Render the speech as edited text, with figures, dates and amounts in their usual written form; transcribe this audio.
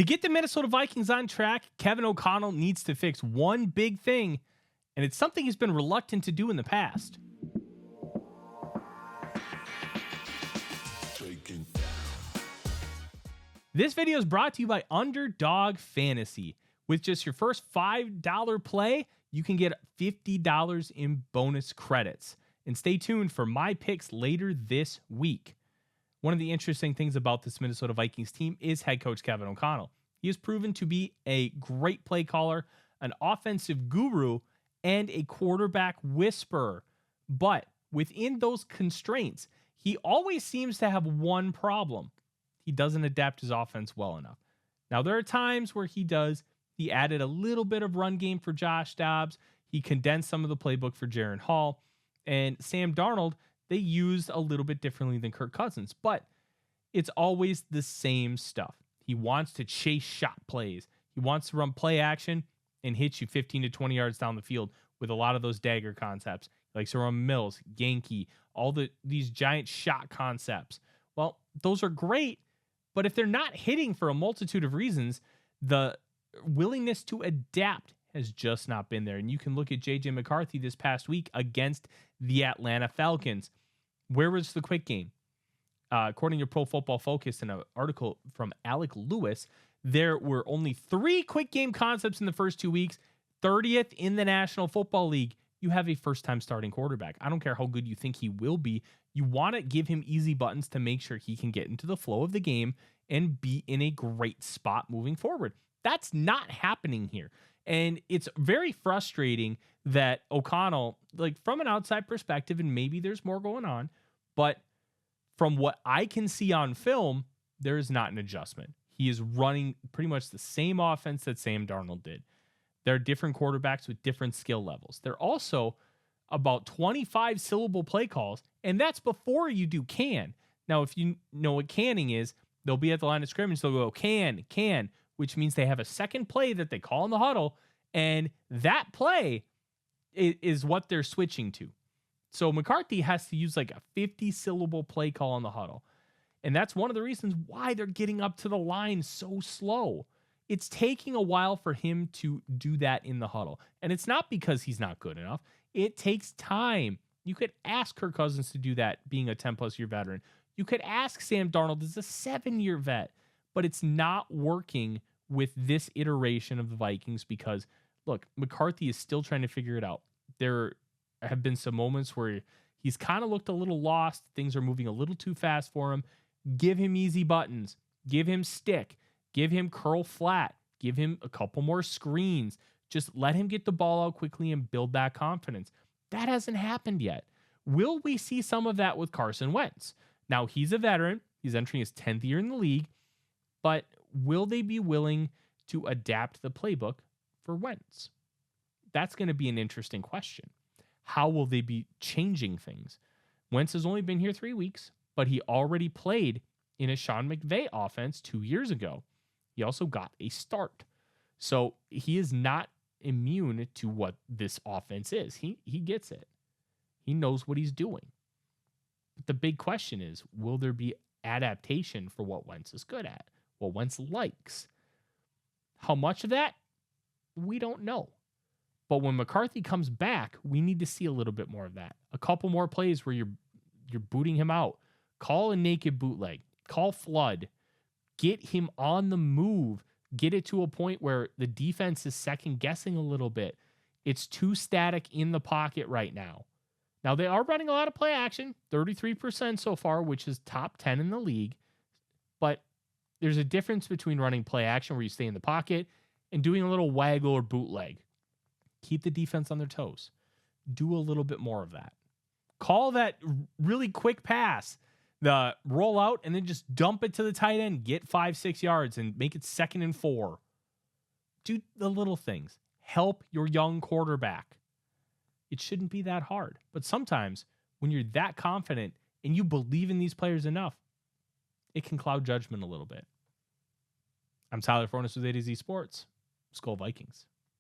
To get the Minnesota Vikings on track, Kevin O'Connell needs to fix one big thing, and it's something he's been reluctant to do in the past. This video is brought to you by Underdog Fantasy. With just your first $5 play, you can get $50 in bonus credits. And stay tuned for my picks later this week. One of the interesting things about this Minnesota Vikings team is head coach Kevin O'Connell. He has proven to be a great play caller, an offensive guru, and a quarterback whisperer. But within those constraints, he always seems to have one problem. He doesn't adapt his offense well enough. Now, there are times where he does. He added a little bit of run game for Josh Dobbs. He condensed some of the playbook for Jaren Hall. And Sam Darnold, they used a little bit differently than Kirk Cousins. But it's always the same stuff. He wants to chase shot plays. He wants to run play action and hit you 15 to 20 yards down the field with a lot of those dagger concepts. He likes to run Mills, Yankee, these giant shot concepts. Well, those are great, but if they're not hitting for a multitude of reasons, the willingness to adapt has just not been there. And you can look at J.J. McCarthy this past week against the Atlanta Falcons. Where was the quick game? According to Pro Football Focus, in an article from Alec Lewis, there were only 3 quick game concepts in the first 2 weeks, 30th in the National Football League. You have a first-time starting quarterback. I don't care how good you think he will be. You want to give him easy buttons to make sure he can get into the flow of the game and be in a great spot moving forward. That's not happening here. And it's very frustrating that O'Connell, like from an outside perspective, and maybe there's more going on, but from what I can see on film, there is not an adjustment. He is running pretty much the same offense that Sam Darnold did. There are different quarterbacks with different skill levels. They're also about 25 syllable play calls, and that's before you do can. Now, if you know what canning is, they'll be at the line of scrimmage, they'll go can, which means they have a second play that they call in the huddle, and that play is what they're switching to. So McCarthy has to use like a 50-syllable play call in the huddle. And that's one of the reasons why they're getting up to the line so slow. It's taking a while for him to do that in the huddle. And it's not because he's not good enough. It takes time. You could ask Kirk Cousins to do that, being a 10-plus year veteran. You could ask Sam Darnold as a 7-year vet. But it's not working with this iteration of the Vikings because, look, McCarthy is still trying to figure it out. There have been some moments where he's kind of looked a little lost. Things are moving a little too fast for him. Give him easy buttons. Give him stick. Give him curl flat. Give him a couple more screens. Just let him get the ball out quickly and build that confidence. That hasn't happened yet. Will we see some of that with Carson Wentz? Now, he's a veteran. He's entering his 10th year in the league. But will they be willing to adapt the playbook for Wentz? That's going to be an interesting question. How will they be changing things? Wentz has only been here 3 weeks, but he already played in a Sean McVay offense 2 years ago. He also got a start. So he is not immune to what this offense is. He gets it. He knows what he's doing. But the big question is, will there be adaptation for what Wentz is good at? What Wentz likes? How much of that? We don't know. But when McCarthy comes back, we need to see a little bit more of that. A couple more plays where you're booting him out. Call a naked bootleg. Call flood. Get him on the move. Get it to a point where the defense is second guessing a little bit. It's too static in the pocket right now. Now, they are running a lot of play action, 33% so far, which is top 10 in the league. But there's a difference between running play action where you stay in the pocket and doing a little waggle or bootleg. Keep the defense on their toes. Do a little bit more of that. Call that really quick pass, the roll out, and then just dump it to the tight end, get 5-6 yards, and make it 2nd and 4. Do the little things. Help your young quarterback. It shouldn't be that hard. But sometimes when you're that confident and you believe in these players enough, it can cloud judgment a little bit. I'm Tyler Forness with ATOZ Sports. Skol Vikings.